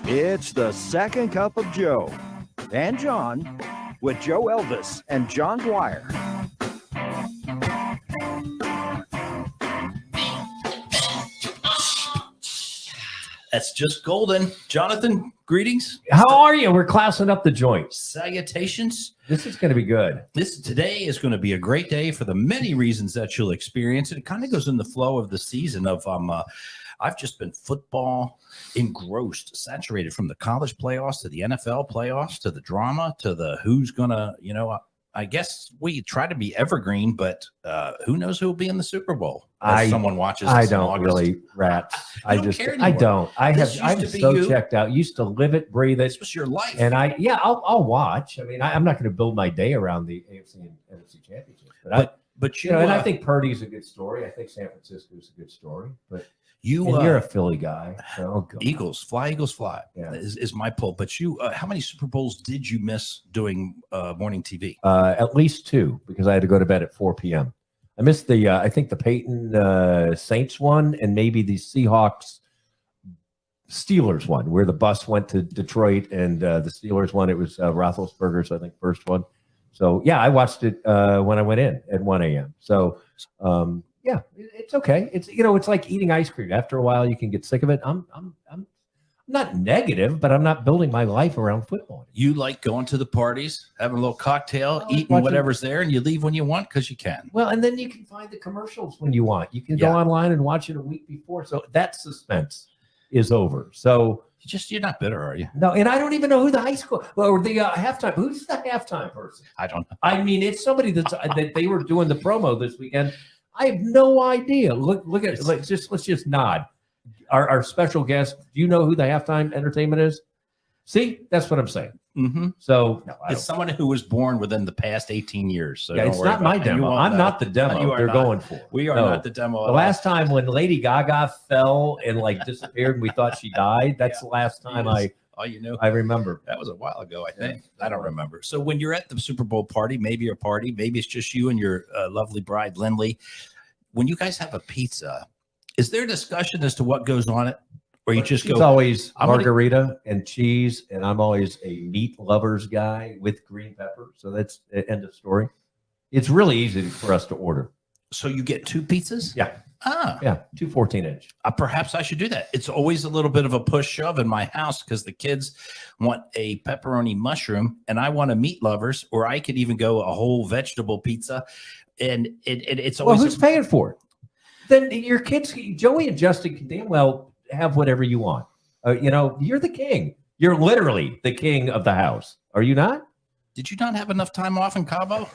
It's the Second Cup of Joe and John with Joe Elvis and John Dwyer. That's just golden. Jonathan, greetings. How are you? We're classing up the joints. Salutations. This is going to be good. Today is going to be a great day for the many reasons that you'll experience. It kind of goes in the flow of the season of I've just been football engrossed, saturated from the college playoffs to the NFL playoffs to the drama to the who's gonna, I guess we try to be evergreen, but who knows who will be in the Super Bowl? Someone watches. I don't really rats. I don't. I'm so checked out. Used to live it, breathe it. This was your life. And I'll watch. I mean, I'm not going to build my day around the AFC and NFC championships, but you know, and I think Purdy's a good story. I think San Francisco's a good story, but. You're a Philly guy. So Eagles fly. Yeah. is my pull. But how many Super Bowls did you miss doing morning TV? At least 2, because I had to go to bed at 4 p.m. I missed I think the Peyton Saints one, and maybe the Seahawks Steelers one, where the bus went to Detroit, and the Steelers one, it was Roethlisberger's, I think, first one. So yeah, I watched it when I went in at 1 a.m. So. Yeah, it's okay. It's like eating ice cream. After a while, you can get sick of it. I'm not negative, but I'm not building my life around football. You like going to the parties, having a little cocktail, eating whatever's there, and you leave when you want because you can. Well, and then you can find the commercials when you want. You can go online and watch it a week before. So that suspense is over. So you're not bitter, are you? No, and I don't even know who the high school or the halftime. Who's the halftime person? I don't know. I mean, it's somebody that they were doing the promo this weekend. I have no idea. Look at it. Let's just nod. Our special guest. Do you know who the halftime entertainment is? See, that's what I'm saying. Mm-hmm. So it's someone who was born within the past 18 years. So it's not my demo. I'm not the demo they're going for. We are not the demo. The last time when Lady Gaga fell and disappeared, and we thought she died. That's the last time I remember. That was a while ago, I think. I don't remember. So when you're at the Super Bowl party, maybe it's just you and your lovely bride, Lindley. When you guys have a pizza, is there a discussion as to what goes on it? Or you just It's always margarita and cheese, and I'm always a meat lovers guy with green pepper. So that's the end of story. It's really easy for us to order. So you get 2 pizzas? Yeah. Yeah, 2 14-inch. Perhaps I should do that. It's always a little bit of a push shove in my house because the kids want a pepperoni mushroom and I want a meat lovers, or I could even go a whole vegetable pizza. And it's always who's paying for it? Then your kids, Joey and Justin, can damn well have whatever you want. You're the king. You're literally the king of the house. Are you not? Did you not have enough time off in Cabo?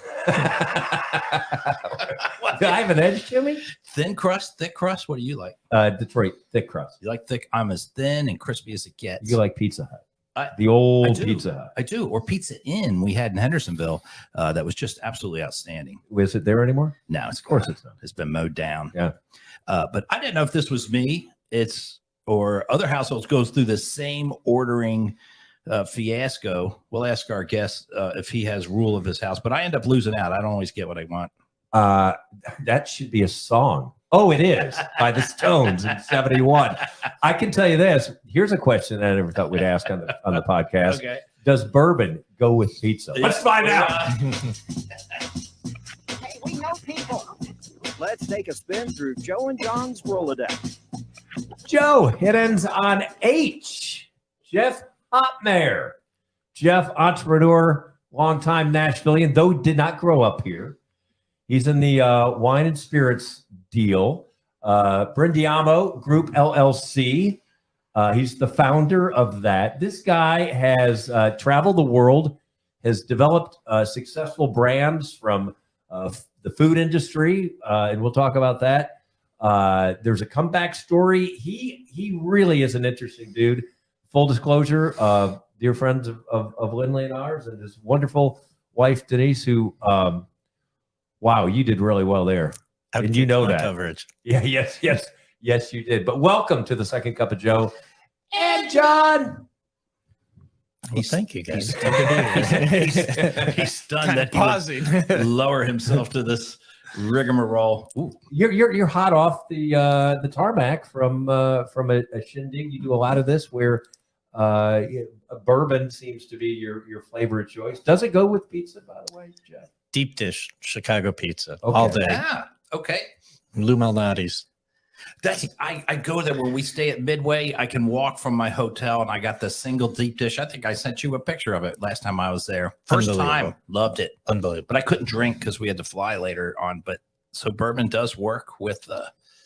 Do I have an edge, Jimmy? Thin crust, thick crust. What do you like? Detroit, thick crust. You like thick? I'm as thin and crispy as it gets. You like Pizza Hut? The old Pizza Hut. I do. Or Pizza Inn we had in Hendersonville that was just absolutely outstanding. Is it there anymore? No, of course it's not. It's been mowed down. Yeah. But I didn't know if this was me. Or other households goes through the same ordering fiasco. We'll ask our guest if he has rule of his house, but I end up losing out. I don't always get what I want. That should be a song. Oh, it is by the Stones in 71. I can tell you this. Here's a question that I never thought we'd ask on the podcast. Okay. Does bourbon go with pizza? Yeah. Let's find out. Hey, we know people. Let's take a spin through Joe and John's Rolodex. Joe, it ends on H. Jeff Hopmeyer. Jeff, entrepreneur, longtime Nashvilleian, though did not grow up here. He's in the wine and spirits deal. Brindiamo Group LLC. He's the founder of that. This guy has traveled the world, has developed successful brands from the food industry, and we'll talk about that. There's a comeback story. He really is an interesting dude. Full disclosure, dear friends of Lindley and ours, and his wonderful wife Denise, who wow, you did really well there. And you know that coverage. Yeah, yes, you did. But welcome to the Second Cup of Joe and John. Well, thank you, guys. He's stunned that pausing. He would lower himself to this rigmarole. Ooh. You're hot off the tarmac from a shindig. You do a lot of this where Bourbon seems to be your flavor of choice. Does it go with pizza, by the way, Jeff? Deep dish Chicago pizza Okay. all day. Yeah. Okay. Lou Malnati's. That's I go there when we stay at Midway. I can walk from my hotel, and I got the single deep dish. I think I sent you a picture of it last time I was there. First time, loved it. Unbelievable. But I couldn't drink because we had to fly later on. But so bourbon does work with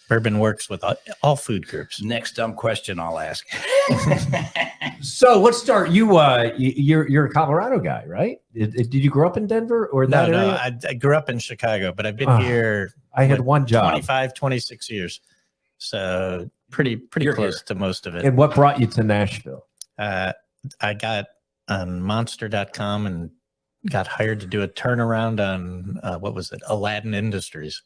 Bourbon works with all food groups. next dumb question I'll ask. So let's start. You're a Colorado guy, right? Did you grow up in Denver or that No, area? I grew up in Chicago, but I've been here I had one job. 25, 26 years. So pretty You're close here. to most of it. And what brought you to Nashville? I got on monster.com and got hired to do a turnaround on what was it? Aladdin Industries.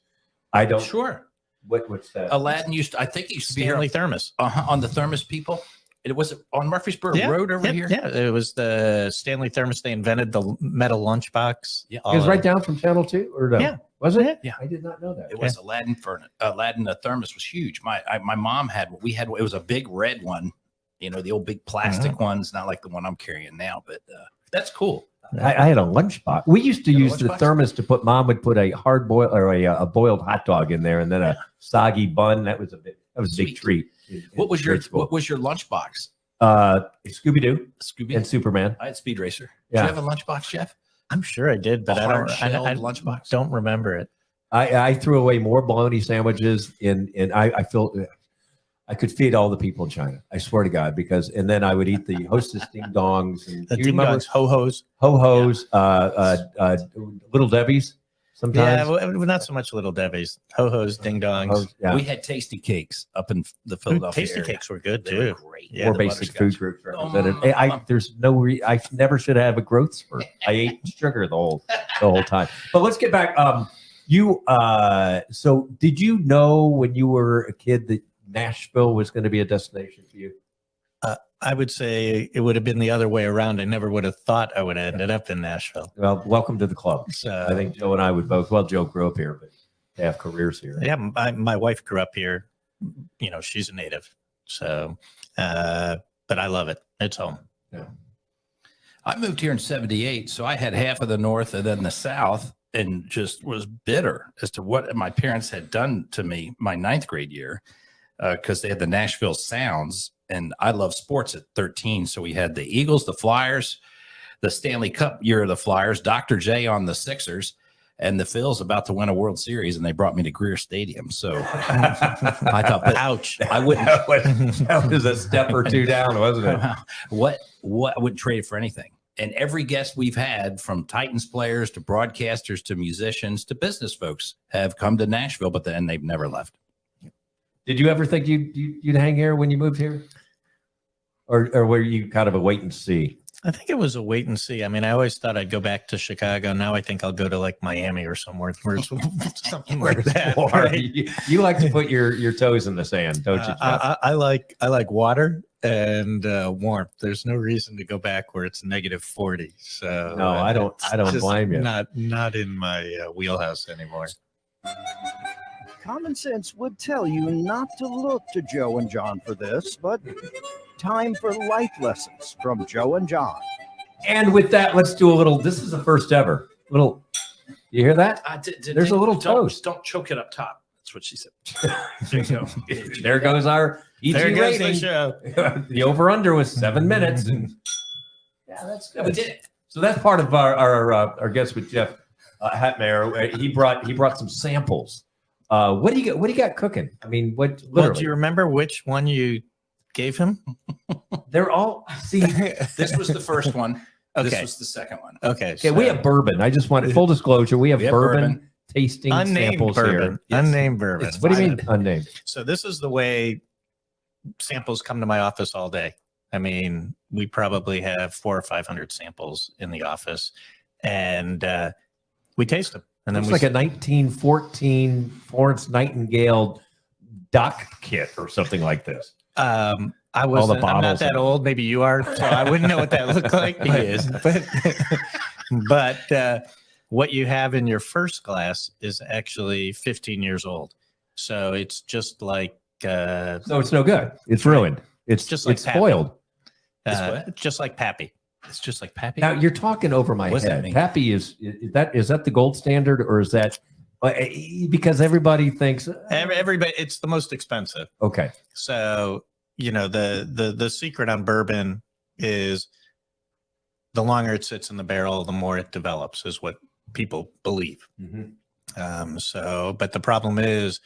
I don't. Sure. What's that? Aladdin I think he used to be here Stanley Thermos. on the Thermos people. It was on Murfreesboro Road over here. Yeah, it was the Stanley Thermos. They invented the metal lunchbox. Yeah. It was right down from Channel 2, or no? Yeah. Was it? Yeah. I did not know that. It was Aladdin furnace. Aladdin thermos was huge. My mom had what we had. It was a big red one, the old big plastic ones, not like the one I'm carrying now. But that's cool. I had a lunchbox. We used to You had a use the lunchbox? thermos to put. Mom would put a hard boil or a boiled hot dog in there, and then a soggy bun. That was a big Sweet. treat. What was your lunchbox? Scooby Doo Scooby and Superman? I had Speed Racer. Yeah. Did you have a lunchbox, Jeff? I'm sure I did, but A I don't. hard-shelled I lunchbox? don't remember it. I threw away more bologna sandwiches, and I feel I could feed all the people in China. I swear to God, and then I would eat the Hostess ding dongs and The do you remember ho hos. ho-hos, Little Debbie's Yeah, sometimes. well, not so much Little Debbie's. Ho hos, ding dongs. Oh, yeah. We had tasty cakes up in the Philadelphia Tasty area. cakes were good They were too. great. Yeah, More the basic butterscotch. food groups represented. I never should have a growth spurt. I ate sugar the whole time. But let's get back. So did you know when you were a kid that Nashville was going to be a destination for you? I would say it would have been the other way around. I never would have thought I would have ended up in Nashville. Well, welcome to the club. So I think Joe and I would both. Well, Joe grew up here, but they have careers here. yeah, my wife grew up here. She's a native. So, but I love it. It's home. I moved here in 78, so I had half of the North and then the South, and just was bitter as to what my parents had done to me my ninth grade year, because they had the Nashville Sounds, and I love sports at 13. So we had the Eagles, the Flyers, the Stanley Cup year of the Flyers, Dr. J on the Sixers, and the Phils about to win a World Series, and they brought me to Greer Stadium. So I thought, but Ouch. I wouldn't. That was a step or two down, wasn't it? What I wouldn't trade it for anything. And every guest we've had, from Titans players to broadcasters to musicians to business folks, have come to Nashville, but then they've never left. Did you ever think you'd hang here when you moved here, or were you kind of a wait and see? I think it was a wait and see. I mean, I always thought I'd go back to Chicago. Now I think I'll go to like Miami or somewhere where it's something like that. Or Right? you like to put your toes in the sand, don't you, Jeff? I like water and warmth. There's no reason to go back where it's -40. So No, I don't just blame you. Not in my wheelhouse anymore. Common sense would tell you not to look to Joe and John for this, but time for life lessons from Joe and John. And with that, let's do a little. This is the first ever little. You hear that? There's a little toast. Don't choke it up top. That's what she said. There you go. There goes our ET There goes the rating. show. The over under was 7 minutes, and yeah, that's Yeah, good. we did it. So that's part of our guest with Jeff Hatmayer. He brought some samples. What do you got cooking? I mean, what? Well, Literally, do you remember which one you gave him? they're all. See, This was the first one. This Okay. was the second one. Okay. okay, we have bourbon. I just want full disclosure. We have, We have bourbon tasting unnamed samples bourbon. here. Yes. Unnamed bourbon. It's What do you mean unnamed? So this is the way samples come to my office all day. I mean, we probably have 400 or 500 samples in the office, and we taste them. And then It's we like a 1914 Florence Nightingale dock kit or something like this. I was I'm bottles not that and- old. Maybe you are, so I wouldn't know what that looked like. He is, but what you have in your first glass is actually 15 years old. So it's just like So it's no good. It's ruined. It's Just like it's spoiled. what? Just like Pappy. It's just like Pappy. Now you're talking over my What's that head. mean? Pappy is that the gold standard, or is that because everybody thinks Everybody, it's the most expensive. okay? So, the secret on bourbon is the longer it sits in the barrel, the more it develops, is what people believe. But the problem is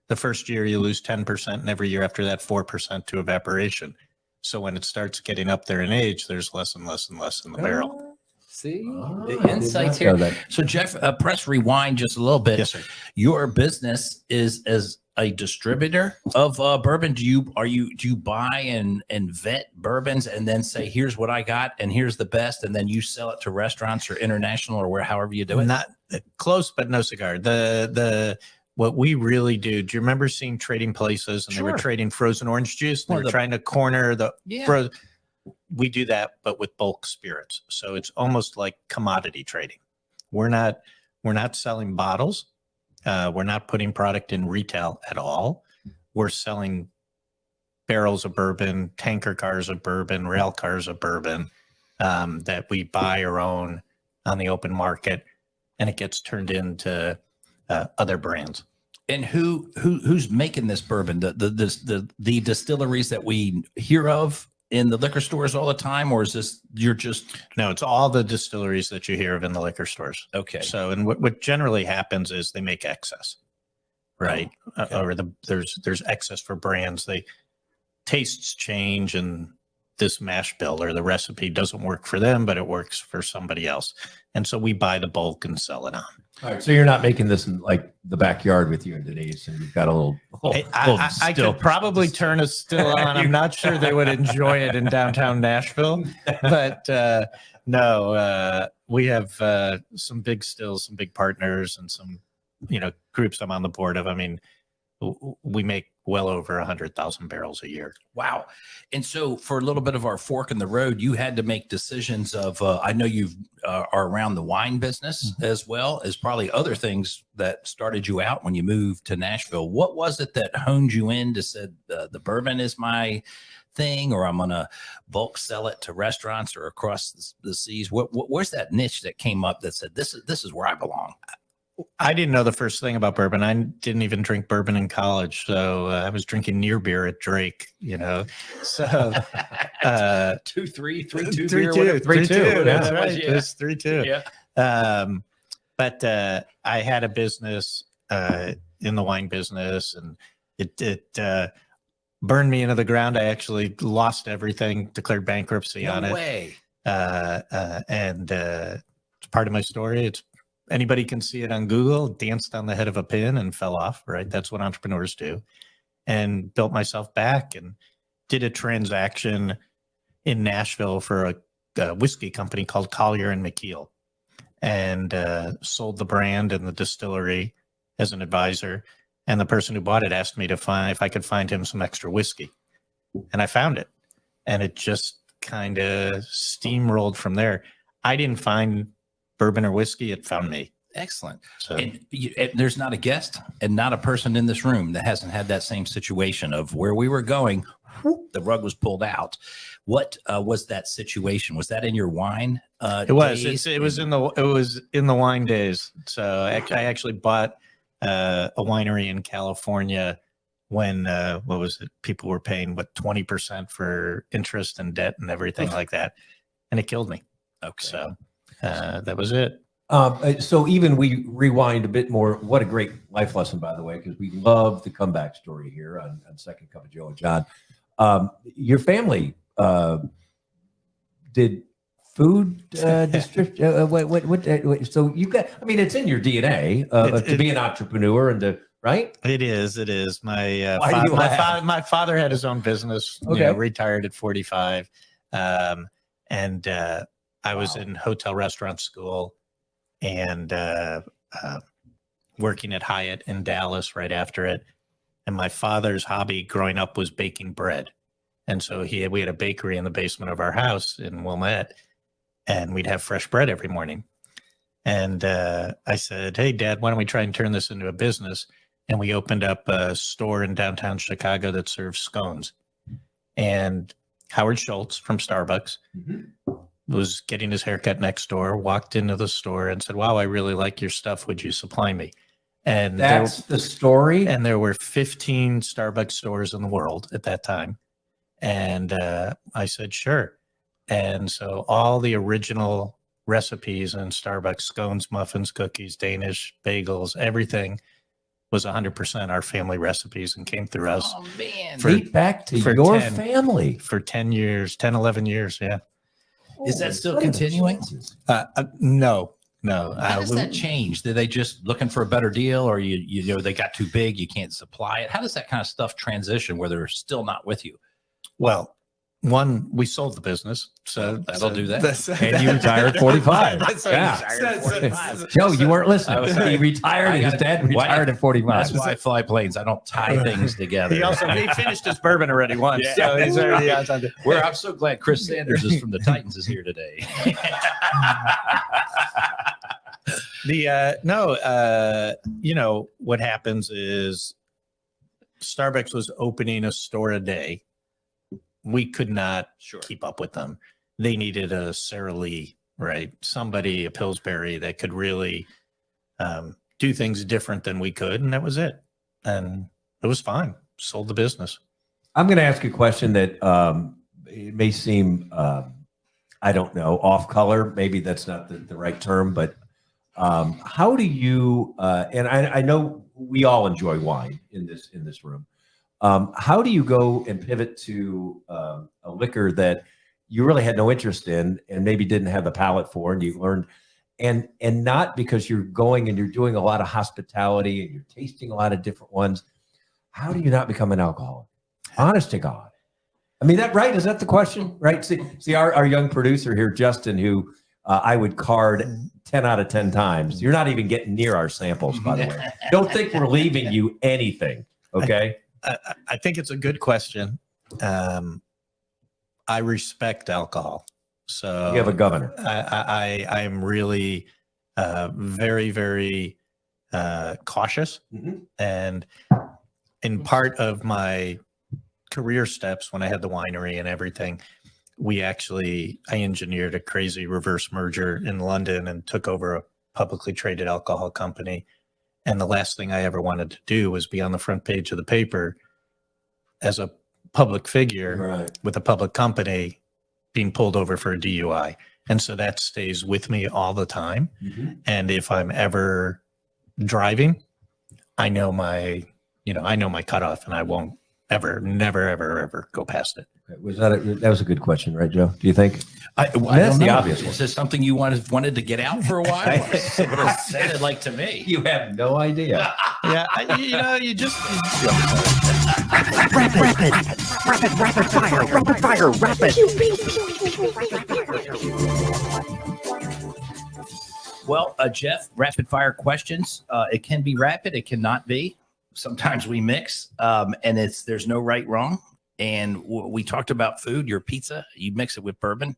the first year you lose 10%, and every year after that, 4% to evaporation. So when it starts getting up there in age, there's less and less and less in the barrel. See Oh, the I did insights not know here. that. So Jeff, press rewind just a little bit. Yes, sir. Your business is as a distributor of bourbon. Do you buy and vet bourbons and then say, here's what I got and here's the best, and then you sell it to restaurants or international or however you do it? Not close, but no cigar. What we really do you remember seeing Trading Places, and they were Sure. trading frozen orange juice? They Well, were trying to corner the Yeah. frozen. We do that, but with bulk spirits. So it's almost like commodity trading. We're not selling bottles. We're not putting product in retail at all. We're selling barrels of bourbon, tanker cars of bourbon, rail cars of bourbon that we buy or own on the open market, and it gets turned into other brands. And who's making this bourbon? The distilleries that we hear of in the liquor stores all the time, or is this No, it's all the distilleries that you hear of in the liquor stores. okay? So, and what generally happens is they make excess, right? okay. Or there's excess for brands. Tastes change, and this mash bill or the recipe doesn't work for them, but it works for somebody else. And so we buy the bulk and sell it on. All right, so you're not making this in like the backyard with you and Denise, and you've got a little. I could probably turn a still on. I'm not sure they would enjoy it in downtown Nashville, but no, we have some big stills, some big partners, and some groups I'm on the board of. I mean, we make well over 100,000 barrels a year. Wow. And so for a little bit of our fork in the road, you had to make decisions of, I know you've are around the wine business as well as probably other things that started you out when you moved to Nashville. What was it that honed you in to said the bourbon is my thing, or I'm going to bulk sell it to restaurants or across the seas? Where's that niche that came up that said, this is where I belong? I didn't know the first thing about bourbon. I didn't even drink bourbon in college. So I was drinking near beer at Drake, so 2-3, 3-2 beer, 3-2, whatever. 3-2. That's Yeah. right. Yeah. Just 3-2. Yeah. But I had a business in the wine business, and it burned me into the ground. I actually lost everything, declared bankruptcy on it. Way. And it's part of my story. Anybody can see it on Google. Danced on the head of a pin and fell off, right? That's what entrepreneurs do. And built myself back and did a transaction in Nashville for a whiskey company called Collier and McKeel, and sold the brand and the distillery as an advisor. And the person who bought it asked me to find if I could find him some extra whiskey. And I found it. And it just kind of steamrolled from there. I didn't find bourbon or whiskey, it found me. Excellent. So And there's not a guest and not a person in this room that hasn't had that same situation of where we were going, whoop, the rug was pulled out. What was that situation? Was that in your wine? it was. Days? It was in the wine days. So I actually bought a winery in California when what was it? People were paying 20% for interest and debt and everything like that, and it killed me. Okay. So that was it. So even we rewind a bit more. What a great life lesson, by the way, because we love the comeback story here on Second Cup of Joe and John. Your family did food distribution. So you got. I mean, it's in your DNA to be an entrepreneur and to right. It is. It is. My Why do you laugh? my father had his own business. Okay. Retired at 45, and I was in hotel restaurant school and working at Hyatt in Dallas right after it. And my father's hobby growing up was baking bread. And so we had a bakery in the basement of our house in Wilmette, and we'd have fresh bread every morning. And I said, hey, Dad, why don't we try and turn this into a business? And we opened up a store in downtown Chicago that serves scones. And Howard Schultz from Starbucks was getting his haircut next door, walked into the store and said, wow, I really like your stuff. Would you supply me? And That's the story. And there were 15 Starbucks stores in the world at that time. And I said, sure. And so all the original recipes in Starbucks, scones, muffins, cookies, Danish, bagels, everything was 100% our family recipes and came through us. Oh, man. Date back to your family. For 10 years, 10, 11 years. Yeah. Is that still continuing? No. How does that change? Did they just looking for a better deal, or you know they got too big, you can't supply it? How does that kind of stuff transition where they're still not with you? Well, one, we sold the business, so that'll do that. And you retired at 45. Joe, you weren't listening. He retired. His dad retired at 45. That's why I fly planes. I don't tie things together. He finished his bourbon already once. Yeah. So he's already I'm so glad Chris Sanders is from the Titans is here today. You know, what happens is Starbucks was opening a store a day. We could not keep up with them. They needed a Sara Lee, right? Somebody, a Pillsbury that could really do things different than we could. And that was it. And it was fine. Sold the business. I'm going to ask a question that it may seem, I don't know, off color. Maybe that's not the right term, but how do you, and I know we all enjoy wine in this room. How do you go and pivot to a liquor that you really had no interest in and maybe didn't have a palate for, and you learned, and not because you're going and you're doing a lot of hospitality and you're tasting a lot of different ones? How do you not become an alcoholic? Honest to God. I mean, right? Is that the question? Right? See our young producer here, Justin, who I would card 10 out of 10 times. You're not even getting near our samples, by the way. Don't think we're leaving you anything. Okay. I think it's a good question. I respect alcohol. So you have a governor. I am really very, very cautious. And in part of my career steps, when I had the winery and everything, I engineered a crazy reverse merger in London and took over a publicly traded alcohol company. And the last thing I ever wanted to do was be on the front page of the paper as a public figure with a public company being pulled over for a DUI. And so that stays with me all the time. And if I'm ever driving, I know my cutoff, and I won't never go past it. That was a good question, right, Joe? Do you think? That's the obvious one. Is this something you wanted to get out for a while? What it sounded like to me. You have no idea. Yeah, you just Rapid fire. Well, Jeff, rapid fire questions. It can be rapid. It cannot be. Sometimes we mix, and there's no right, wrong. And we talked about food. Your pizza, you mix it with bourbon.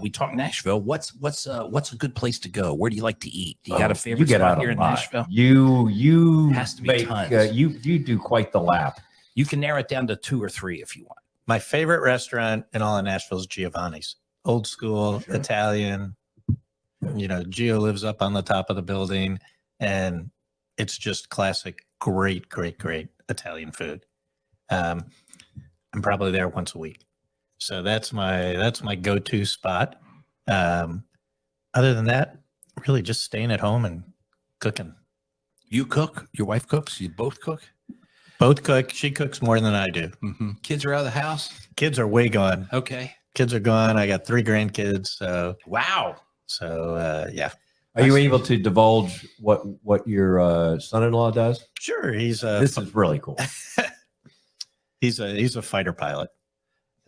We talked Nashville. What's a good place to go? Where do you like to eat? Do you got a favorite spot here in Nashville? You has to be tons. You do quite the lap. You can narrow it down to 2 or 3 if you want. My favorite restaurant in all of Nashville is Giovanni's. Old school Italian. Gio lives up on the top of the building, and it's just classic, great Italian food. I'm probably there once a week. So that's my go-to spot. Other than that, really just staying at home and cooking. You cook? Your wife cooks? You both cook? Both cook. She cooks more than I do. Kids are out of the house? Kids are way gone. Okay. Kids are gone. I got 3 grandkids. So wow. So yeah. Are you able to divulge what your son-in-law does? Sure. This is really cool. He's a fighter pilot.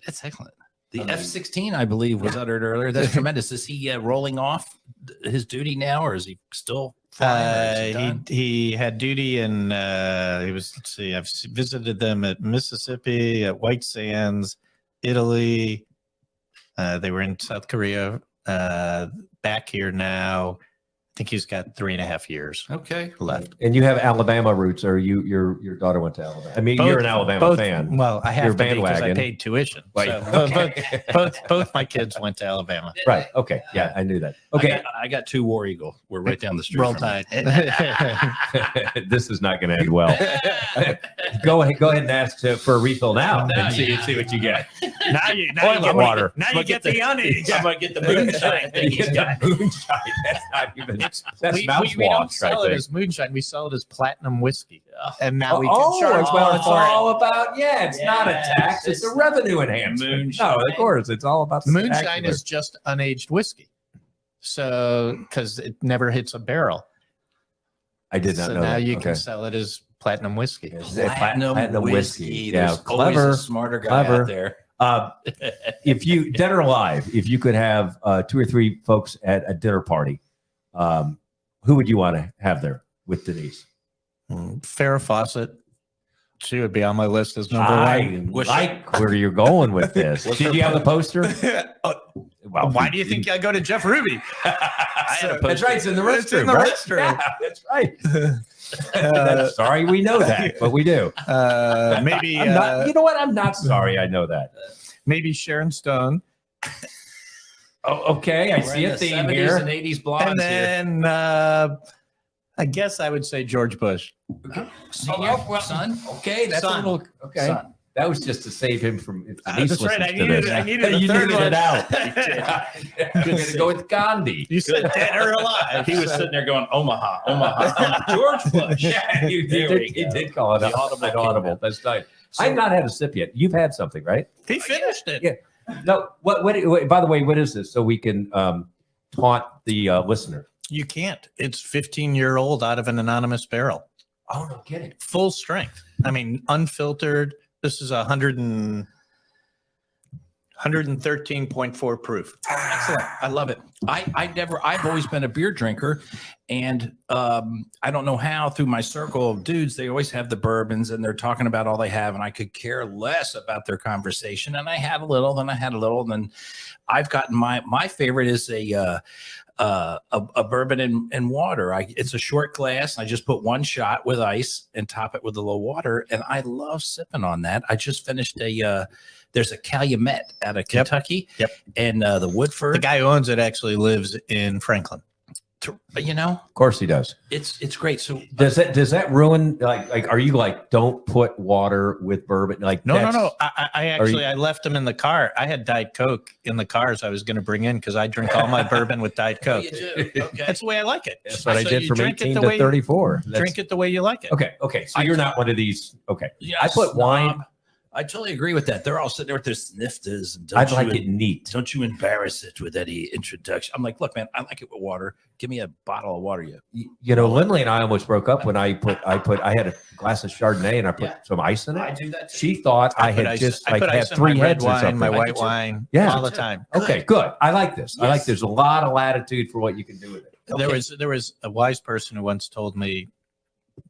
That's excellent. The F-16, I believe, was uttered earlier. That's tremendous. Is he rolling off his duty now, or is he still flying? He had duty, and he was. Let's see. I've visited them at Mississippi, at White Sands, Italy. They were in South Korea. Back here now. I think he's got 3.5 years Okay. left. And you have Alabama roots, or your daughter went to Alabama? I mean, you're an Alabama fan. Well, I have You're to be because I bandwagon. paid tuition. Right. So, Okay. both my kids went to Alabama. Right. Okay. Yeah, I knew that. Okay. I got 2 War Eagle. We're right down the street. Roll from it. Tide. This is not going to end well. Go ahead and ask for a refill now and see what you get. now you Toilet water. Now you get the unease. I'm gonna get the moonshine thing he's got. Moonshine. That's not even. That's We don't mouthwash sell right it there. as moonshine. We sell it as platinum whiskey. And now we can Oh, charge well, more it's for it. all about, it's not a Yes, tax, it's a revenue enhancement. Moonshine. No, of course, it's all about the Moonshine spectacular. is just unaged whiskey. So, because it never hits a barrel. I did not So know now that. you Okay. can sell it as platinum whiskey. Platinum whiskey. Yeah, There's clever, always a smarter guy clever. out there. If you, dead or alive, if you could have 2 or 3 folks at a dinner party, who would you want to have there with Denise? Farrah Fawcett. She would be on my list as number I one. like where you're going with this. Did you have the poster? Well, Why do you think I go to Jeff Ruby? That's right. It's in the It's in restroom. the right? restroom. Yeah, that's right. Sorry, we know that, but we do. Maybe I'm not, you know what? I'm not sorry. I know that. maybe Sharon Stone. Oh, okay. I We're see in a the theme 70s here. and 80s blondes And here. then I guess I would say George Bush. Senior, son. Okay, that's Son. a little okay. Son. That was just to save him from. If Denise That's right. listens to I this. needed a You third needed one. it out. I'm going to go with Gandhi. You said dead or alive. He was sitting there going, Omaha, Omaha. George Bush. Yeah, you did. He did call it The audible. audible Audible. came That's nice. I've not had a sip yet. You've had something, right? He finished it. Yeah. No. What? By the way, what is this? So we can taunt the listener. You can't. It's 15-year-old out of an anonymous barrel. Oh no, kidding. Full strength. I mean, unfiltered. This is 113.4 proof. Excellent. I love it. I've always been a beer drinker, and I don't know how through my circle of dudes, they always have the bourbons and they're talking about all they have, and I could care less about their conversation. And I had a little, then then I've gotten my favorite is a bourbon and water. It's a short glass. I just put 1 shot with ice and top it with a little water, and I love sipping on that. I just finished there's a Calumet out of Kentucky. Yep. And the Woodford. The guy who owns it actually lives in Franklin. You know, Of course he does. it's great. So Does that ruin like are you like don't put water with bourbon like No. that's- I actually I left him in the car. I had Diet Coke in the cars I was going to bring in because I drink all my bourbon with Diet Coke. you do. Okay. That's the way I like it. That's what I So did you from drink it 18 the to way- 34. Drink it the way you like it. Okay. So you're not one of these. Okay. Yeah, I put wine. snob. I totally agree with that. They're all sitting there with their snifters. And I'd like it neat. Don't you embarrass it with any introduction. I'm like, look, man, I like it with water. Give me a bottle of water. You know, Lindley and I almost broke up when I had a glass of Chardonnay and I put some ice in I it. do that too. She thought I put had ice- just I like put had ice in 3 my red heads or wine, something. my I white do too. wine, Yeah. all the time. Okay, good. I like this. I like Yes. there's a lot of latitude for what you can do with it. Okay. There was a wise person who once told me,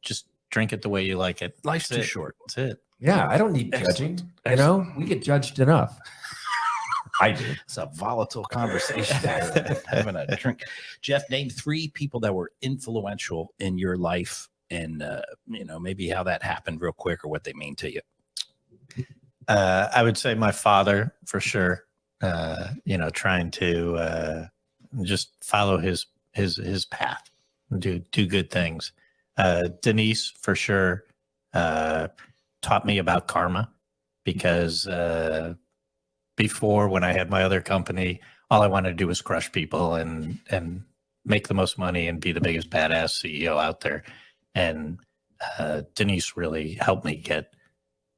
just drink it the way you like it. Life's too That's it. short. That's it. Yeah, I don't need Excellent. judging. You know, we get judged enough. I do. It's a volatile conversation. Having a drink. Jeff, name 3 people that were influential in your life, and maybe how that happened real quick or what they mean to you. I would say my father for sure. Trying to just follow his path, do good things. Denise for sure taught me about karma because before when I had my other company, all I wanted to do was crush people and make the most money and be the biggest badass CEO out there. And Denise really helped me get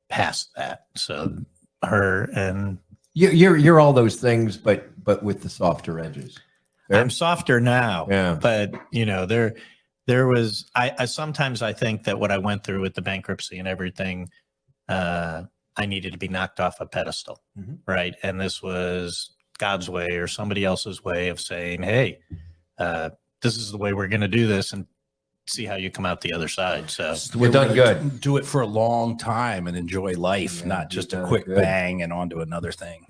past that. So her and You're all those things, but with the softer edges. I'm softer now. Yeah. But there was I sometimes I think that what I went through with the bankruptcy and everything, I needed to be knocked off a pedestal. Mhm. Right. And this was God's way or somebody else's way of saying, hey, this is the way we're gonna do this and see how you come out the other side. So We're done good. Do it for a long time and enjoy life, Yeah, not just a you've done quick good. bang and on to another thing.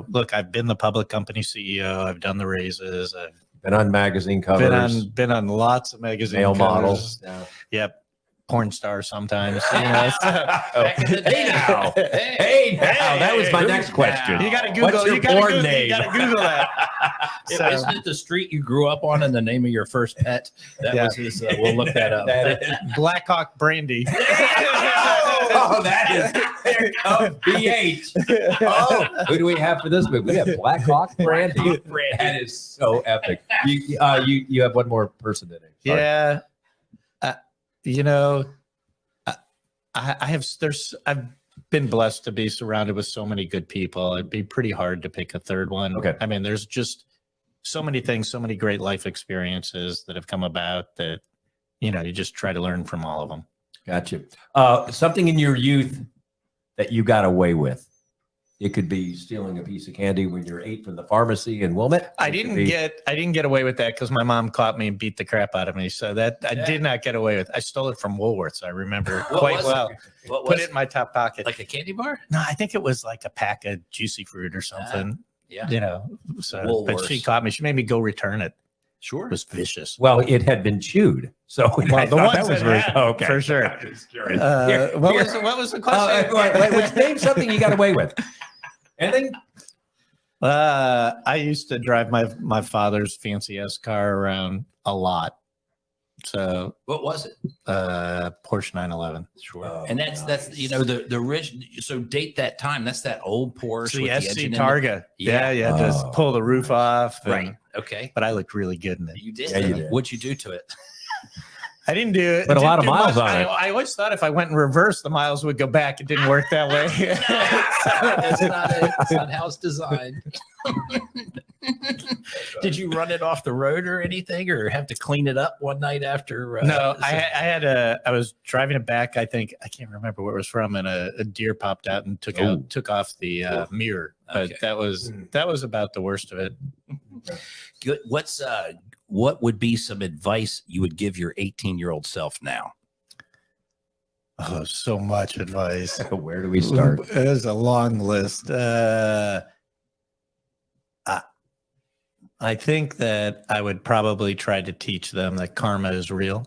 look, I've been the public company CEO. I've done the raises. I've Been on magazine covers. Been on lots of magazine Male covers. models. Yeah. Yep. Porn star sometimes. You know, so. Back in the day. Hey now. Hey now. That was my next question. You got to Google. What's your You got porn to name? Google that. So- Isn't it the street you grew up on and the name of your first pet? That Yeah. was his. We'll look that up. That is. Blackhawk Brandy. Oh, that is. There comes BH. Oh, who do we have for this movie? We have Black Hawk Brandy. That is so epic. You have one more person in it. Sorry. Yeah. You know, I've been blessed to be surrounded with so many good people. It'd be pretty hard to pick a third one. Okay. I mean, there's just so many things, so many great life experiences that have come about that, you know, you just try to learn from all of them. Gotcha. Something in your youth that you got away with. It could be stealing a piece of candy when you're 8 from the pharmacy in Wilmette. I didn't get away with that because my mom caught me and beat the crap out of me. So that I did not get away with. I stole it from Woolworths. I remember quite well. What Put was it in my top pocket. like a candy bar? No, I think it was like a pack of juicy fruit or something. Yeah. You know, so but she Woolworths. caught me. She made me go return it. Sure. It was vicious. Well, it had been chewed. So I The thought ones that was that had, okay. for sure. I'm just curious. What was the question? Which name something you got away with? Anything? I used to drive my father's fancy S car around a lot. So What was it? Porsche 911. Sure. And that's you know the rich. So date that time. That's that old Porsche The with the SC engine in it. Targa. Yeah, just Oh. pull the roof off. and- Right. Okay. But I looked really good in it. You did. Yeah, you did. What'd you do to it? I didn't do it. But a didn't lot of do miles much. on it. I always thought if I went in reverse, the miles would go back. It didn't work that way. That's not it. That's not how it's designed. Did you run it off the road or anything, or have to clean it up one night after? No, I was driving it back. I think I can't remember where it was from, and a deer popped out and took off the mirror. But Okay. that was about the worst of it. Good. What would be some advice you would give your 18-year-old self now? Oh, so much advice. Where do we start? It is a long list. I think that I would probably try to teach them that karma is real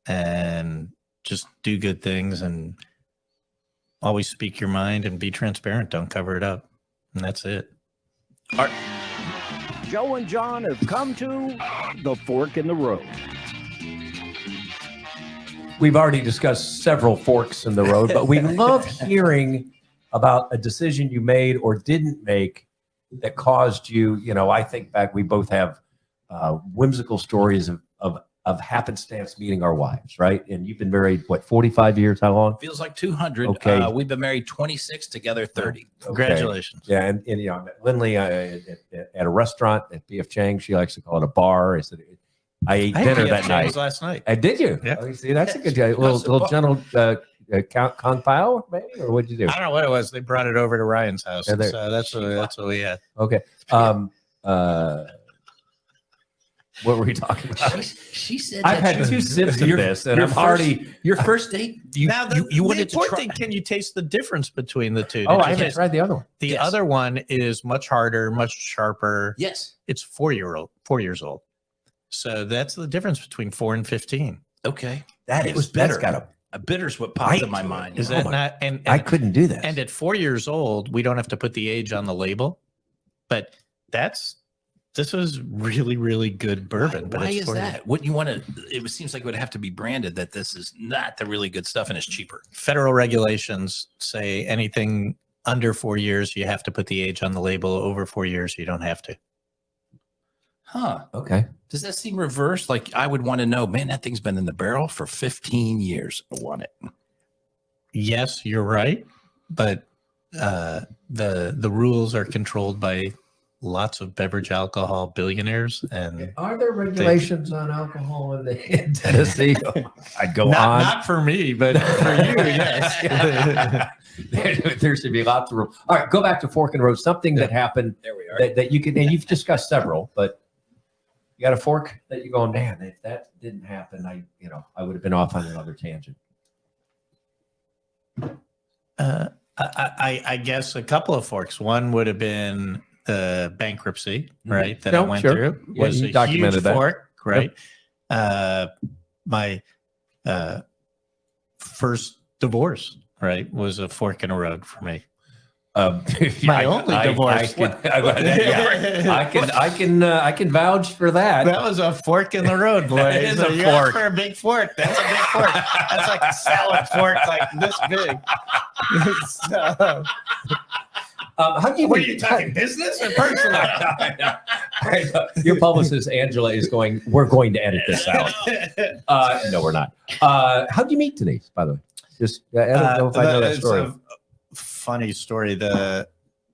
and just do good things and always speak your mind and be transparent. Don't cover it up. And that's it. Joe and John have come to the fork in the road. We've already discussed several forks in the road, but we love hearing about a decision you made or didn't make that caused you, you know, I think back, we both have whimsical stories of happenstance meeting our wives, right? And you've been married, what, 45 years? How long? Feels like 200. Okay. We've been married 26, together 30. Congratulations. Yeah, and you know, I met Lindley at a restaurant at B.F. Chang. She likes to call it a bar. I ate I had dinner PF that night. Chang's last night. Did you? Yeah. Oh, see, that's a good guy. Little gentle kung pao, maybe, or what'd you do? I don't know what it was. They brought it over to Ryan's house. Yeah, there- So that's what we had. Okay. What were we talking about? She said I've that had 2 sips of your- this, and your I'm first- already. Your first date, you wanted to important try. thing, can you taste the difference between the two? Oh, Did I you haven't taste- tried the other one. The Yes. other one is much harder, much sharper. Yes. It's 4 years old. So that's the difference between 4 and 15. Okay. That It was bitter. That's got A bitter's what popped in Bite my to it. mind. Is that not? And I couldn't do that. and at 4 years old, we don't have to put the age on the label, but this is really, really good bourbon. But Why it's is 4 years. that? Wouldn't you want to? It seems like it would have to be branded that this is not the really good stuff and it's cheaper. Federal regulations say anything under 4 years, you have to put the age on the label. Over 4 years, you don't have to. Huh. Okay. Does that seem reversed? Like I would want to know, man, that thing's been in the barrel for 15 years. I want it. Yes, you're right, but the rules are controlled by lots of beverage alcohol billionaires, and Are there regulations on alcohol in Tennessee? I'd go on. not for me, but for you, yes. There should be lots of rules. All right, go back to Fork and Road. Something that happened There we are. that you can, and you've discussed several, but you got a fork that you're going, man, if that didn't happen, I would have been off on another tangent. I guess a couple of forks. One would have been the bankruptcy, right, that No, I went sure. through Yeah, was you a documented huge that. fork, right? My first divorce, right, was a fork in the road for me. My only divorce. I can vouch for that. That was a fork in the road, boy. That is a You fork. asked for a big fork. That's a big fork. That's like a salad fork, like this big. So, How do you? what are you talking, business or personal? Your publicist Angela is going. We're going to edit this out. No, we're not. How do you meet Denise? By the way, just I don't know if I know that story. It's a funny story.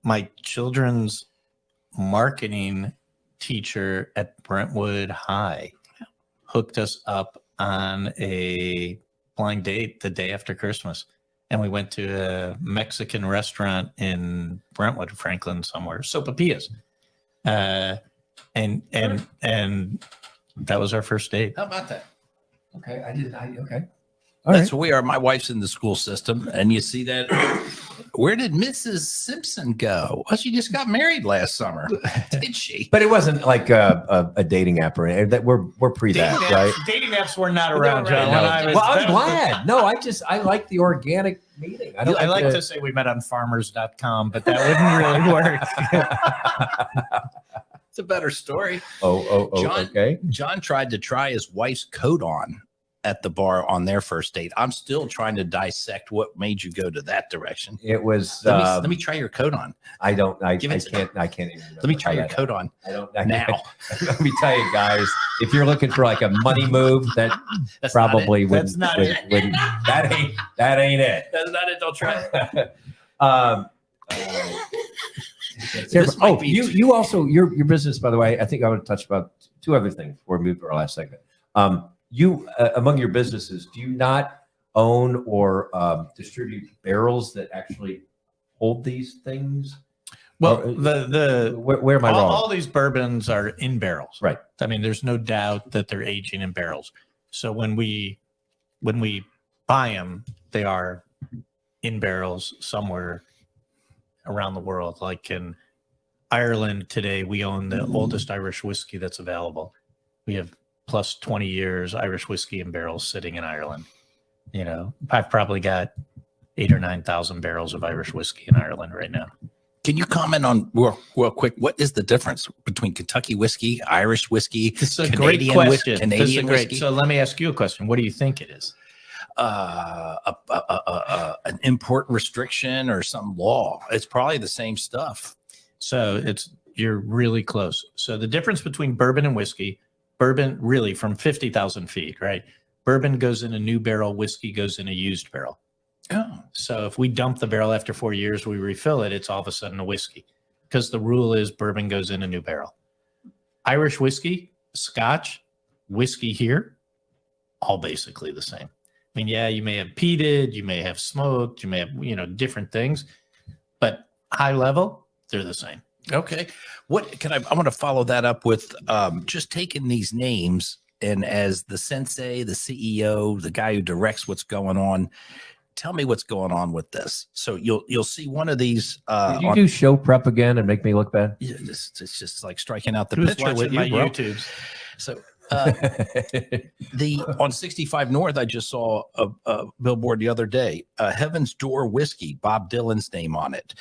My children's marketing teacher at Brentwood High hooked us up on a blind date the day after Christmas. And we went to a Mexican restaurant in Brentwood, Franklin, somewhere, Sopapillas. And that was our first date. How about that? Okay, okay. That's where we are. My wife's in the school system, and you see that. Where did Mrs. Simpson go? Well, she just got married last summer, did she? But it wasn't like a dating app or anything. That we're pre that, right? Dating apps were not around, John. No. When I was, Well, I'm glad. No, I like the organic meeting. I like to say we met on farmers.com, but that wouldn't really work. It's a better story. John, okay. John tried to try his wife's coat on at the bar on their first date. I'm still trying to dissect what made you go to that direction. It was. Let me try your coat on. I can't even. Let me try your coat on. Now. Let me tell you guys, if you're looking for like a money move, that's probably wouldn't. That ain't it. That's not it. Don't try it. You also your business, by the way. I think I want to touch about two other things before we move to our last segment. You among your businesses, do you not own or distribute barrels that actually hold these things? Well, or, where am I wrong? All these bourbons are in barrels, right? I mean, there's no doubt that they're aging in barrels. So when we buy them, they are in barrels somewhere around the world. Like in Ireland today, we own the oldest Irish whiskey that's available. We have plus 20 years Irish whiskey in barrels sitting in Ireland. You know, I've probably got 8,000 or 9,000 barrels of Irish whiskey in Ireland right now. Can you comment on real quick? What is the difference between Kentucky whiskey, Irish whiskey, It's a Canadian great question. Canadian This is whiskey? So let me ask you a question. What do you think it is? An import restriction or some law. It's probably the same stuff. So you're really close. So the difference between bourbon and whiskey, bourbon really from 50,000 feet, right? Bourbon goes in a new barrel, whiskey goes in a used barrel. Oh, So if we dump the barrel after 4 years, we refill it, it's all of a sudden a whiskey because the rule is bourbon goes in a new barrel. Irish whiskey, Scotch, whiskey here, all basically the same. I mean, yeah, you may have peated, you may have smoked, you may have, different things, but high level, they're the same. okay. What can I want to follow that up with just taking these names and as the sensei, the CEO, the guy who directs what's going on, tell me what's going on with this. So you'll see one of these. Did you do show prep again and make me look bad? Yeah, it's just like striking out the Who's picture with watching you, my bro. YouTubes? So on 65 North, I just saw a billboard the other day. Heaven's Door Whiskey, Bob Dylan's name on it.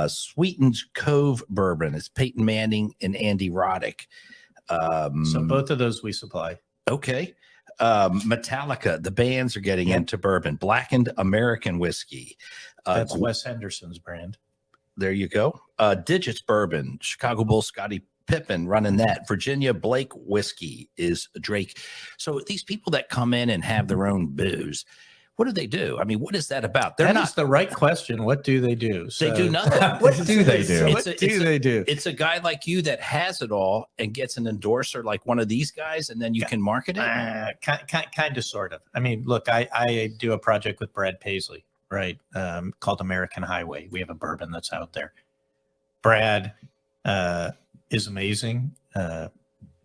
Sweeten's Cove Bourbon. It's Peyton Manning and Andy Roddick. So both of those we supply. Okay. Metallica, the bands are getting into bourbon. Blackened American Whiskey. That's Wes Henderson's brand. There you go. Digits Bourbon, Chicago Bull Scotty Pippen running that. Virginia Blake Whiskey is Drake. So these people that come in and have their own booze, what do? I mean, what is that about? They're That's the right question. What do they do? They do nothing. What do they do? What do they do? It's a guy like you that has it all and gets an endorser like one of these guys, and then you can market it. Kind of, sort of. I mean, look, I do a project with Brad Paisley, right? Called American Highway. We have a bourbon that's out there. Brad is amazing.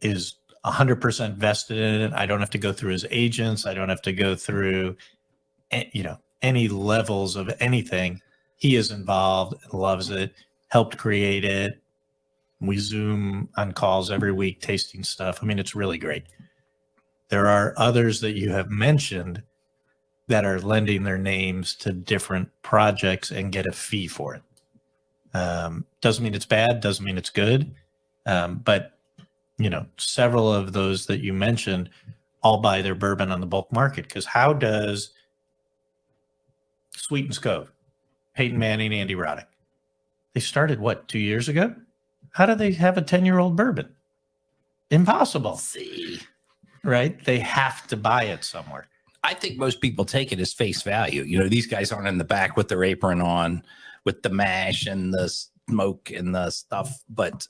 Is 100% vested in it. I don't have to go through his agents. I don't have to go through, any levels of anything. He is involved, loves it, helped create it, We Zoom on calls every week, tasting stuff. I mean, it's really great. There are others that you have mentioned that are lending their names to different projects and get a fee for it. Doesn't mean it's bad, doesn't mean it's good. But, you know, several of those that you mentioned all buy their bourbon on the bulk market. Because how does Sweet and Scove, Peyton Manning, Andy Roddick, they started what, 2 years ago? How do they have a 10-year-old bourbon? Impossible. See, Right? They have to buy it somewhere. I think most people take it as face value. You know, these guys aren't in the back with their apron on, with the mash and the smoke and the stuff. But,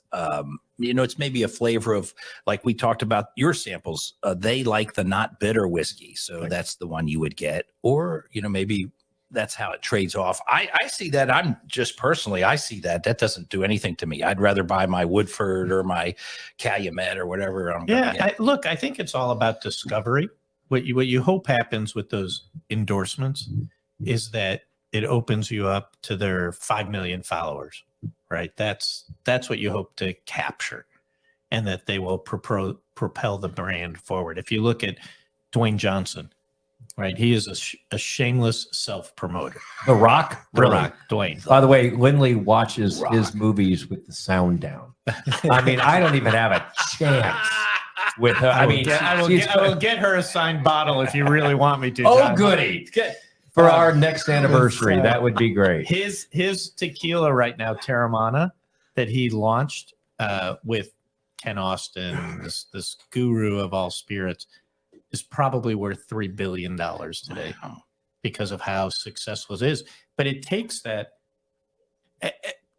you know, it's maybe a flavor of, like we talked about your samples. They like the not bitter whiskey. So that's the one you would get. Or, you know, maybe that's how it trades off. I see that. I'm just personally, I see that. That doesn't do anything to me. I'd rather buy my Woodford or my Calumet or whatever. Look, I think it's all about discovery. What you hope happens with those endorsements is that it opens you up to their 5 million followers, right? That's what you hope to capture, and that they will propel the brand forward. If you look at Dwayne Johnson, right? He is a shameless self-promoter. The Rock, The really? Rock, Dwayne. By the way, Lindley watches his movies with the sound down. I mean, I don't even have a chance with her. I mean, I will get her a signed bottle if you really want me to. oh, John. goody. For our next anniversary, that would be great. His tequila right now, Terramana, that he launched with Ken Austin, this guru of all spirits, is probably worth $3 billion today because of how successful it is. But it takes that.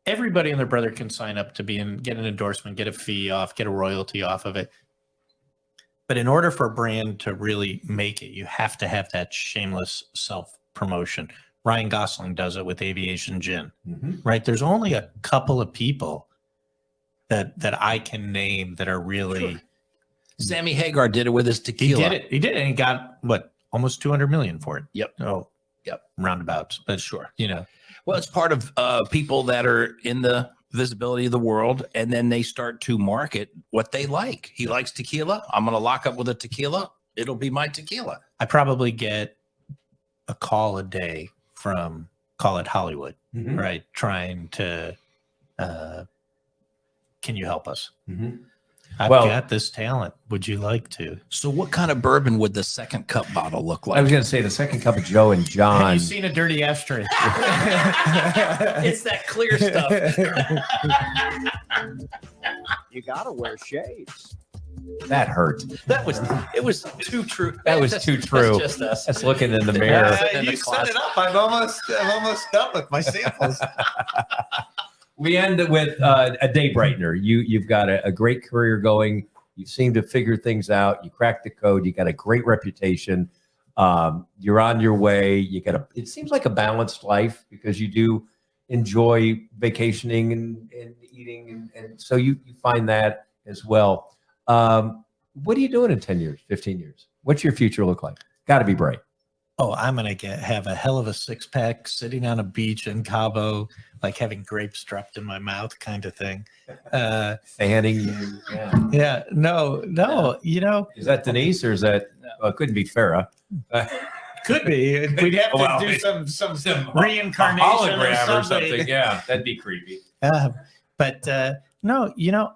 Everybody and their brother can sign up to get an endorsement, get a fee off, get a royalty off of it. But in order for a brand to really make it, you have to have that shameless self-promotion. Ryan Gosling does it with Aviation Gin, right? There's only a couple of people that I can name that are really. Sure. Sammy Hagar did it with his tequila. He did it, and he got almost 200 million for it. Yep. Oh, yep. Roundabouts, but Sure. you know. Well, it's part of people that are in the visibility of the world, and then they start to market what they like. He likes tequila. I'm going to lock up with a tequila. It'll be my tequila. I probably get a call a day from Call It Hollywood, right? Trying to, can you help us? I've got this talent. Would you like to? So what kind of bourbon would the second cup bottle look like? I was going to say the second cup of Joe and John. Have you seen a dirty ashtray? It's that clear stuff. You gotta wear shades. That hurt. It was too true. That was too true. That's just us. That's looking in the mirror. In the You set closet. it up. I'm almost done with my samples. We end with a day brightener. You've got a great career going. You seem to figure things out. You cracked the code. You got a great reputation. You're on your way. It seems like a balanced life because you do enjoy vacationing and eating. And so you find that as well. What are you doing in 10 years, 15 years? What's your future look like? Got to be bright. Oh, I'm going to have a hell of a 6-pack sitting on a beach in Cabo, like having grapes dropped in my mouth kind of thing. Fanning you. Yeah. Yeah, no, you know. Is that Denise or is that, it couldn't be Farrah. Could be. We'd have to do some reincarnation or something. Yeah, that'd be creepy. But no, you know,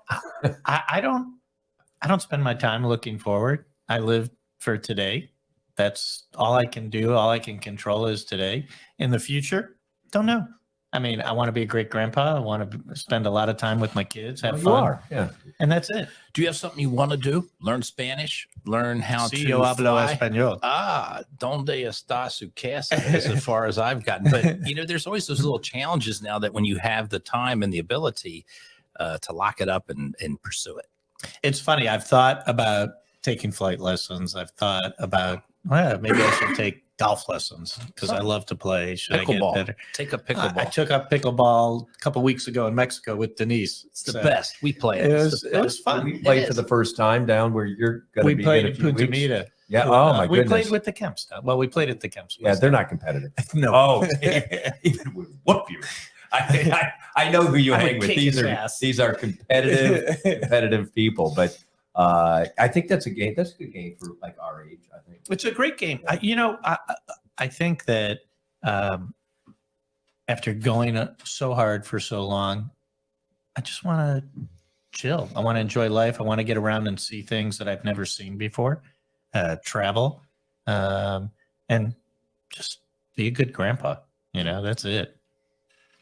I don't spend my time looking forward. I live for today. That's all I can do. All I can control is today. In the future, don't know. I mean, I want to be a great grandpa. I want to spend a lot of time with my kids, have fun. Yeah. And that's it. Do you have something you want to do? Learn Spanish? Learn how Si to yo hablo fly? español. Donde está su casa? Is as far as I've gotten. But, you know, there's always those little challenges now that when you have the time and the ability to lock it up and pursue it. It's funny. I've thought about taking flight lessons. I've thought about, maybe I should take golf lessons because I love to play. Should I get Pickleball. better? Take a pickleball. I took up pickleball a couple weeks ago in Mexico with Denise. It's the best. We play it. It was fun. We played for the first time down where you're going to We be played in a at few Punta weeks. Mita. Yeah. Oh my We goodness. played with the Kemps. Well, we played at the Kemps. Yeah, they're not competitive. No. Oh, even would whoop you. I know who you I'm hang gonna with. kick his ass. These are competitive people, but I think that's a game. That's a good game for like our age. I think It's a great game. I think that after going so hard for so long, I just want to chill. I want to enjoy life. I want to get around and see things that I've never seen before, travel, and just be a good grandpa. That's it.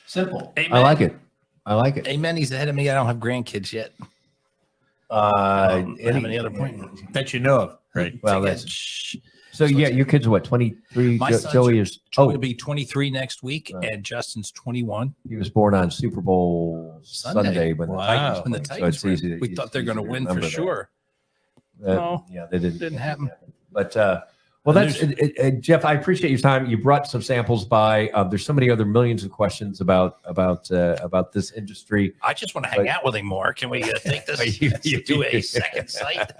simple. Amen. I like it. I like it. Amen. He's ahead of me. I don't have grandkids yet. Any other point? That you know of, right? Well, Take that's it. so. Yeah, your kids are what? 23. My son's Joey is. Joey will be 23 next week, Right. and Justin's 21. He was born on Super Bowl Sunday when Wow. the Titans When the played. Titans so it's were- easy. we thought they're going to win for sure. No, Yeah, they didn't happen. But well, that's Jeff. I appreciate your time. You brought some samples by. There's so many other millions of questions about this industry. I just want to hang out with him more. Can we take this You- to a second site?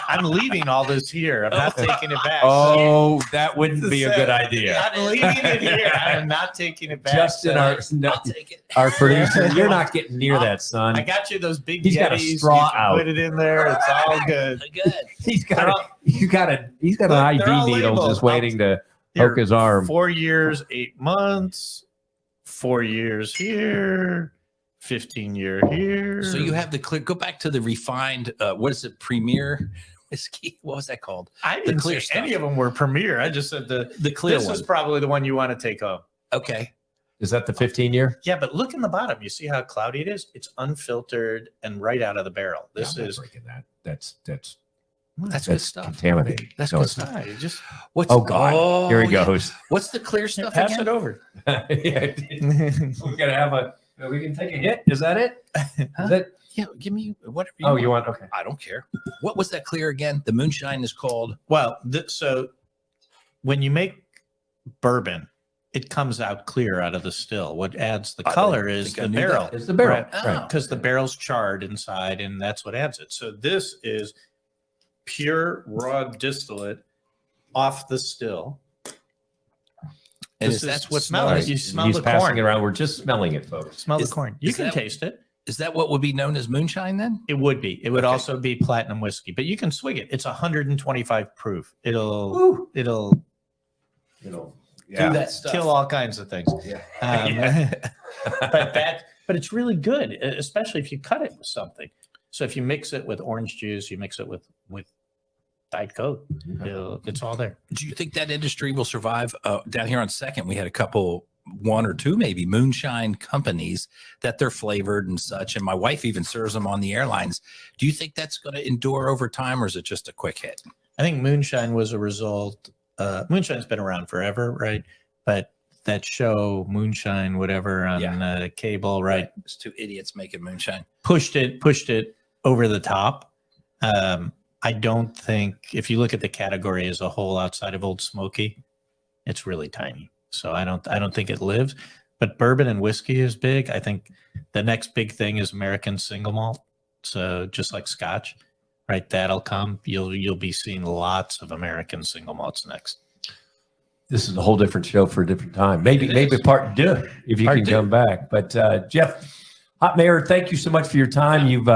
I'm leaving all this here. I'm not taking it back. Oh, that wouldn't be a good idea. I'm leaving it here. I'm not taking it back. Justin, I'll take it. our producer, you're not getting near that, son. I got you those big He's got a Yetis. straw You can out. Put it in there. It's all good. Good. He's got They're he's got an They're IV all needle labeled. just waiting to Here, poke his arm. 4 years, 8 months, 4 years here, 15-year here. So you have the clear. Go back to the refined. What is it? Premier whiskey. What was that called? I didn't clear say stuff. any of them were Premier. I just said The clear this one. is probably the one you want to take home. Okay. Is that the 15-year? Yeah, but look in the bottom. You see how cloudy it is? It's unfiltered and right out of the barrel. This I'm not is breaking that. That's Good stuff. contaminated. That's No, good it's stuff. you just What's Oh God! Here he yeah. goes. What's the clear stuff pass again? it over. Yeah, we're gonna have a. We can take a hit. Is that it? Is it? Yeah, give me whatever. Oh, you want? Okay. I don't care. What was that clear again? The moonshine is called. Well, so when you make bourbon, it comes out clear out of the still. What adds the I color didn't is think I the knew barrel. that. It's the barrel. Right. Oh. Because the barrel's charred inside, and that's what adds it. So this is pure raw distillate off the still. And This that's is- what's smell known. it. You smell He's the passing corn. it around. We're just smelling it, folks. Smell Is- the corn. You is can that- taste it. Is that what would be known as moonshine then? It would be. It would Okay. also be platinum whiskey, but you can swig it. It's 125 proof. It'll Woo. it'll You know. Do that stuff. kill all kinds of things. Yeah. But it's really good, especially if you cut it with something. So if you mix it with orange juice, you mix it with Diet Coke, it's all there. Do you think that industry will survive? Down here on Second, we had a couple, one or two maybe, moonshine companies that they're flavored and such. And my wife even serves them on the airlines. Do you think that's going to endure over time, or is it just a quick hit? I think moonshine was a result. Moonshine's been around forever, right? But that show, Moonshine, whatever, on cable, right? It's two idiots making moonshine. Pushed it over the top. I don't think, if you look at the category as a whole outside of Old Smoky, it's really tiny. So I don't think it lives. But bourbon and whiskey is big. I think the next big thing is American single malt. So just like Scotch, right? That'll come. You'll be seeing lots of American single malts next. This is a whole different show for a different time. Maybe part two if you Part can two. come back. But Jeff Hot Mayor, thank you so much for your time. You've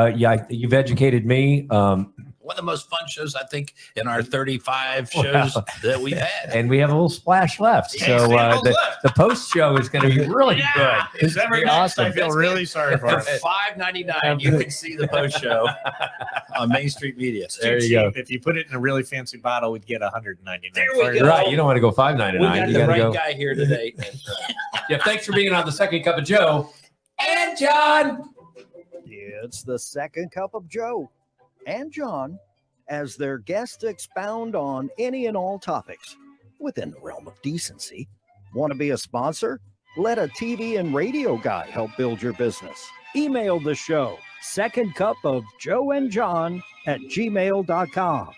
educated me. One of the most fun shows, I think, in our 35 shows that we've had. And we have a little splash left. Yeah, So samples the post show is going to be really Yeah. good. It's Ever be next, awesome. I feel really sorry for For it. $5.99, you can see the post show on Main Street Media. There you go. If you put it in a really fancy bottle, we'd get $199. There we for it. go. Right. You don't want to go We got $5.99. You the got to right go. guy here today. Yeah. Thanks for being on the Second Cup of Joe and John. It's the Second Cup of Joe and John as their guests expound on any and all topics within the realm of decency. Want to be a sponsor? Let a TV and radio guy help build your business. Email the show, secondcupofjoeandjohn@gmail.com.